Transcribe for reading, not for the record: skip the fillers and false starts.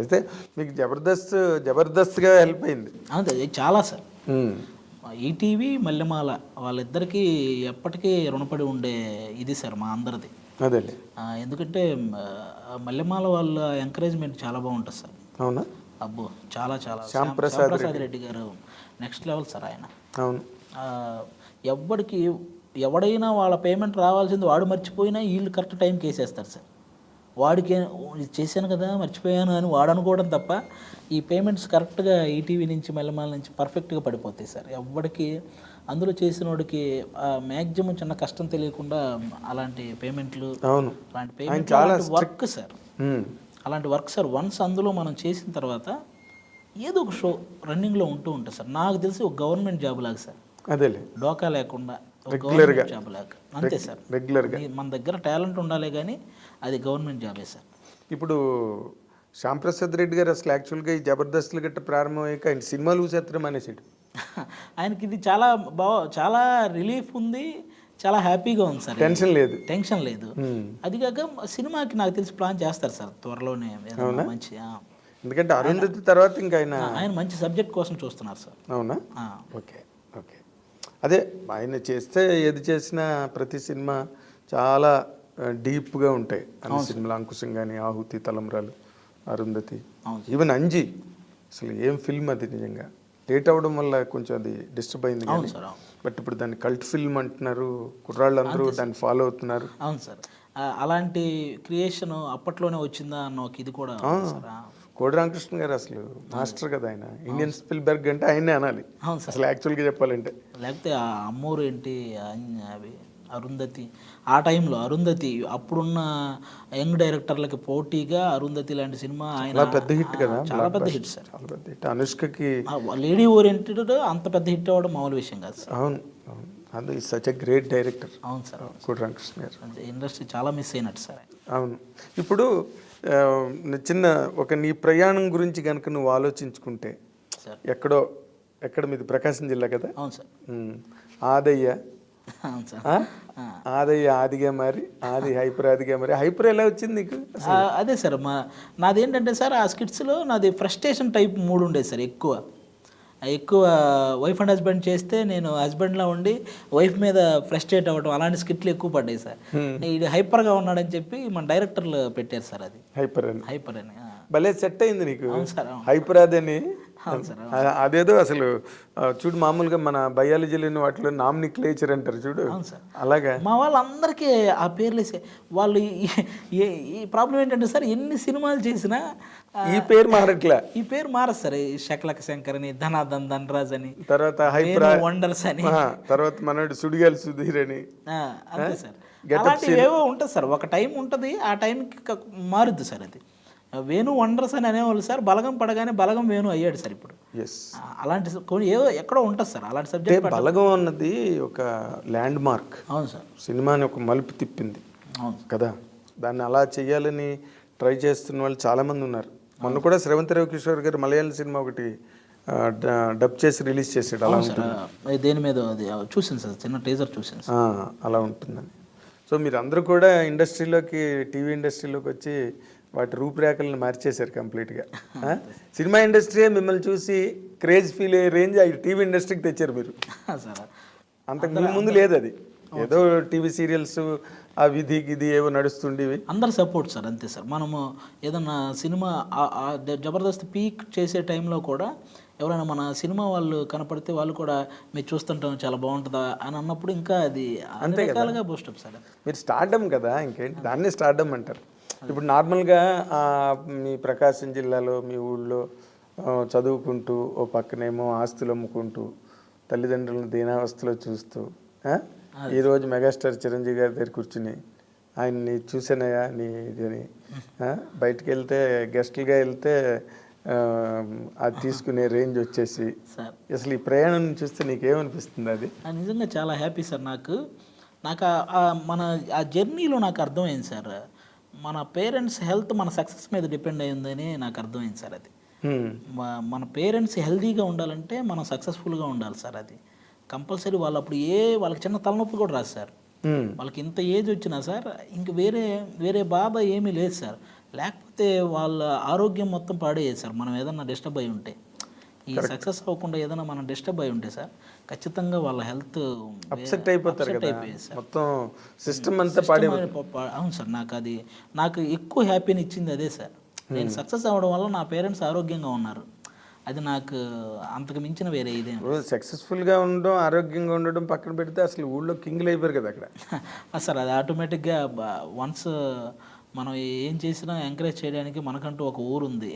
అయితే మీకు జబర్దస్త్గా హెల్ప్ అయింది. అంతే చాలా సార్. ఈటీవీ మల్లెమాల వాళ్ళిద్దరికీ ఎప్పటికీ రుణపడి ఉండే ఇది సార్ మా అందరిది. అదే ఎందుకంటే మల్లెమాల వాళ్ళ ఎంకరేజ్మెంట్ చాలా బాగుంటుంది సార్. అవునా? అబ్బో చాలా చాలా. శ్యాంప్రసాద్ రెడ్డి గారు నెక్స్ట్ లెవెల్ సార్ ఆయన. అవును. ఎవడైనా వాళ్ళ పేమెంట్ రావాల్సింది వాడు మర్చిపోయినా వీళ్ళు కరెక్ట్ టైంకి వేసేస్తారు సార్. వాడికి చేశాను కదా మర్చిపోయాను అని వాడు అనుకోవడం తప్ప ఈ పేమెంట్స్ కరెక్ట్గా ఈటీవీ నుంచి మల్లెమాల నుంచి పర్ఫెక్ట్గా పడిపోతాయి సార్. ఎవరికి అందులో చేసిన వాడికి మ్యాక్సిమం చిన్న కష్టం తెలియకుండా అలాంటి పేమెంట్లు, అలాంటి పేమెంట్ వర్క్ సార్, అలాంటి వర్క్ సార్. వన్స్ అందులో మనం చేసిన తర్వాత ఏదో ఒక షో రన్నింగ్లో ఉంటుంది సార్. నాకు తెలిసి ఒక గవర్నమెంట్ జాబ్ లాగా సార్. అదే డోకా లేకుండా జాబ్ లాగా అంతే సార్. రెగ్యులర్గా మన దగ్గర టాలెంట్ ఉండాలి కానీ అది గవర్నమెంట్ జాబే సార్. ఇప్పుడు శ్యాంప్రసాద్ రెడ్డి గారు అసలు యాక్చువల్గా ఈ జబర్దస్త్లు గట్ట ప్రారంభమయ్యాక ఆయన సినిమాలు చూసేత్తడం అనేసాడు. ఆయనకి ఇది చాలా రిలీఫ్ ఉంది, చాలా హ్యాపీగా ఉంది సార్. టెన్షన్ లేదు. అది కాక సినిమాకి నాకు తెలిసి ప్లాన్ చేస్తారు సార్ త్వరలోనే మంచి. ఎందుకంటే అరుంధతి తర్వాత ఇంకా ఆయన మంచి సబ్జెక్ట్ కోసం చూస్తున్నారు సార్. అవునా? ఓకే. అదే ఆయన చేస్తే ఏది చేసినా ప్రతి సినిమా చాలా డీప్గా ఉంటాయి. అన్ని సినిమాలు అంకుశం కానీ, ఆహుతి, తలంబ్రాలు, అరుంధతి, ఈవెన్ అంజి, అసలు ఏం ఫిల్మ్ అది. నిజంగా లేట్ అవ్వడం వల్ల కొంచెం అది డిస్టర్బ్ అయింది కానీ, బట్ ఇప్పుడు దాన్ని కల్ట్ ఫిల్మ్ అంటున్నారు, కుర్రాళ్ళందరూ దాన్ని ఫాలో అవుతున్నారు. అవును సార్. అలాంటి క్రియేషన్ అప్పట్లోనే వచ్చిందా అన్న ఒక ఇది కూడా. కోడి రామకృష్ణ గారు అసలు మాస్టర్ కదా ఆయన. ఇండియన్ స్పిల్బర్గ్ అంటే ఆయనే అనాలి అసలు యాక్చువల్గా చెప్పాలంటే. లేకపోతే ఆ అమ్మూరు ఏంటి అవి అరుంధతి, ఆ టైంలో అరుంధతి అప్పుడున్న యంగ్ డైరెక్టర్లకి పోటీగా అరుంధతి లాంటి సినిమా ఆయన పెద్ద హిట్ కదా. చాలా పెద్ద హిట్ సార్. చాలా పెద్ద హిట్. అనుష్కకి లేడీ ఓరియంటెడ్ అంత పెద్ద హిట్ అవ్వడం మామూలు విషయం కాదు సార్. అవును. అది సచ్ ఎ గ్రేట్ డైరెక్టర్. అవును సార్. కోడి రామకృష్ణ గారు ఇండస్ట్రీ చాలా మిస్ అయినట్టు సార్. అవును. ఇప్పుడు చిన్న ఒక నీ ప్రయాణం గురించి కనుక నువ్వు ఆలోచించుకుంటే ఎక్కడ మీది ప్రకాశం జిల్లా కదా? అవును సార్. ఆదయ్య ఆదిగా మరి హైపర్ ఆదిగా మరి హైపర్ ఎలా వచ్చింది నీకు? అదే సార్, నాదేంటంటే సార్ ఆ స్కిట్స్లో నాది ఫ్రస్ట్రేషన్ టైప్ మూడు ఉండేది సార్. ఎక్కువ వైఫ్ అండ్ హస్బెండ్ చేస్తే నేను హస్బెండ్లో ఉండి వైఫ్ మీద ఫ్రస్ట్రేట్ అవ్వడం, అలాంటి స్కిట్లు ఎక్కువ పడ్డాయి సార్. ఇది హైపర్గా ఉన్నాడని చెప్పి మన డైరెక్టర్లు పెట్టారు సార్. అది హైపర్ అని భలే సెట్ అయింది నీకు. హైపర్ అదని అదేదో అసలు చూడు, మామూలుగా మన బయాలజీలోని వాటిలో నామినిక్లేచర్ అంటారు చూడు, అలాగా మా వాళ్ళందరికీ ఆ పేర్లు వాళ్ళు. ఈ ప్రాబ్లం ఏంటంటే సార్, ఎన్ని సినిమాలు చేసినా ఈ పేరు మారట్లా. ఈ పేరు మారదు సార్. శకలక శంకర్ అని, ధనాధన్ ధనరాజ్ అని, తర్వాత హైపర్ వండర్స్ అని, తర్వాత మనోడు సుడిగాలి సుధీర్ అని, అంతే సార్. అలాంటివి ఏవో ఉంటుంది సార్. ఒక టైం ఉంటుంది, ఆ టైంకి మారుద్ది సార్. అది వేణు వండర్స్ అని అనేవాళ్ళు సార్. బలగం పడగానే బలగం వేణు అయ్యాడు సార్ ఇప్పుడు. అలాంటి ఏదో ఎక్కడో ఉంటుంది సార్ అలాంటి సబ్జెక్ట్. బలగం అన్నది ఒక ల్యాండ్ మార్క్. అవును సార్. సినిమాని ఒక మలుపు తిప్పింది కదా. దాన్ని అలా చేయాలని ట్రై చేస్తున్న వాళ్ళు చాలామంది ఉన్నారు. మొన్న కూడా శ్రవంత్ రవికిషోర్ గారు మలయాళం సినిమా ఒకటి డబ్ చేసి రిలీజ్ చేసాడు. అలా ఉంటుంది. దేని మీద అది చూసాను సార్, చిన్న టీజర్ చూసాను. అలా ఉంటుందని. సో మీరు అందరూ కూడా ఇండస్ట్రీలోకి, టీవీ ఇండస్ట్రీలోకి వచ్చి వాటి రూపురేఖలను మార్చేశారు కంప్లీట్గా. సినిమా ఇండస్ట్రీ మిమ్మల్ని చూసి క్రేజ్ ఫీల్ అయ్యే రేంజ్ టీవీ ఇండస్ట్రీకి తెచ్చారు మీరు. అంతకు ముందు లేదు అది. ఏదో టీవీ సీరియల్స్ ఆ విధి గిది ఏవో నడుస్తుండేవి. అందరు సపోర్ట్ సార్, అంతే సార్. మనము ఏదన్నా సినిమా జబర్దస్త్ పీక్ చేసే టైంలో కూడా ఎవరైనా మన సినిమా వాళ్ళు కనపడితే వాళ్ళు కూడా మీరు చూస్తుంటాం చాలా బాగుంటుందా అని అన్నప్పుడు ఇంకా అది అంతే రకాలుగా బూస్టప్ సార్. మీరు స్టార్డమ్ కదా, ఇంకేంటి దాన్నే స్టార్డమ్ అంటారు. ఇప్పుడు నార్మల్గా మీ ప్రకాశం జిల్లాలో మీ ఊళ్ళో చదువుకుంటూ ఓ పక్కనేమో ఆస్తులు అమ్ముకుంటూ తల్లిదండ్రులను దీనావస్థలో చూస్తూ ఈరోజు మెగాస్టార్ చిరంజీవి గారి దగ్గర కూర్చుని ఆయన్ని చూసానయా నీ ఇది అని బయటికి వెళ్తే గెస్ట్లుగా వెళ్తే అది తీసుకునే రేంజ్ వచ్చేసి అసలు ఈ ప్రయాణం చూస్తే నీకేమనిపిస్తుంది? అది నిజంగా చాలా హ్యాపీ సార్. నాకు మన ఆ జర్నీలో నాకు అర్థమైంది సార్, మన పేరెంట్స్ హెల్త్ మన సక్సెస్ మీద డిపెండ్ అయ్యిందని నాకు అర్థమైంది సార్. అది మన పేరెంట్స్ హెల్తీగా ఉండాలంటే మనం సక్సెస్ఫుల్గా ఉండాలి సార్. అది కంపల్సరీ. వాళ్ళు అప్పుడు వాళ్ళకి చిన్న తలనొప్పి కూడా రాదు సార్. వాళ్ళకి ఇంత ఏజ్ వచ్చినా సార్ ఇంక వేరే బాధ ఏమీ లేదు సార్. లేకపోతే వాళ్ళ ఆరోగ్యం మొత్తం పాడేది సార్. మనం ఏదన్నా డిస్టర్బ్ అయి ఉంటే, ఈ సక్సెస్ అవ్వకుండా ఏదైనా మనం డిస్టర్బ్ అయి ఉంటే సార్, ఖచ్చితంగా వాళ్ళ హెల్త్ అప్సెట్ అయిపోతారు కదా, అయిపోయేది సార్. మొత్తం సిస్టమ్ అంతా పాడే. అవును సార్. నాకు ఎక్కువ హ్యాపీని ఇచ్చింది అదే సార్. నేను సక్సెస్ అవ్వడం వల్ల నా పేరెంట్స్ ఆరోగ్యంగా ఉన్నారు. అది నాకు అంతకు మించిన వేరే ఇదే. సక్సెస్ఫుల్గా ఉండడం, ఆరోగ్యంగా ఉండడం పక్కన పెడితే అసలు ఊళ్ళో కింగ్లు అయిపోయారు కదా అక్కడ. సార్ అది ఆటోమేటిక్గా వన్స్ మనం ఏం చేసినా ఎంకరేజ్ చేయడానికి మనకంటూ ఒక ఊరు ఉంది.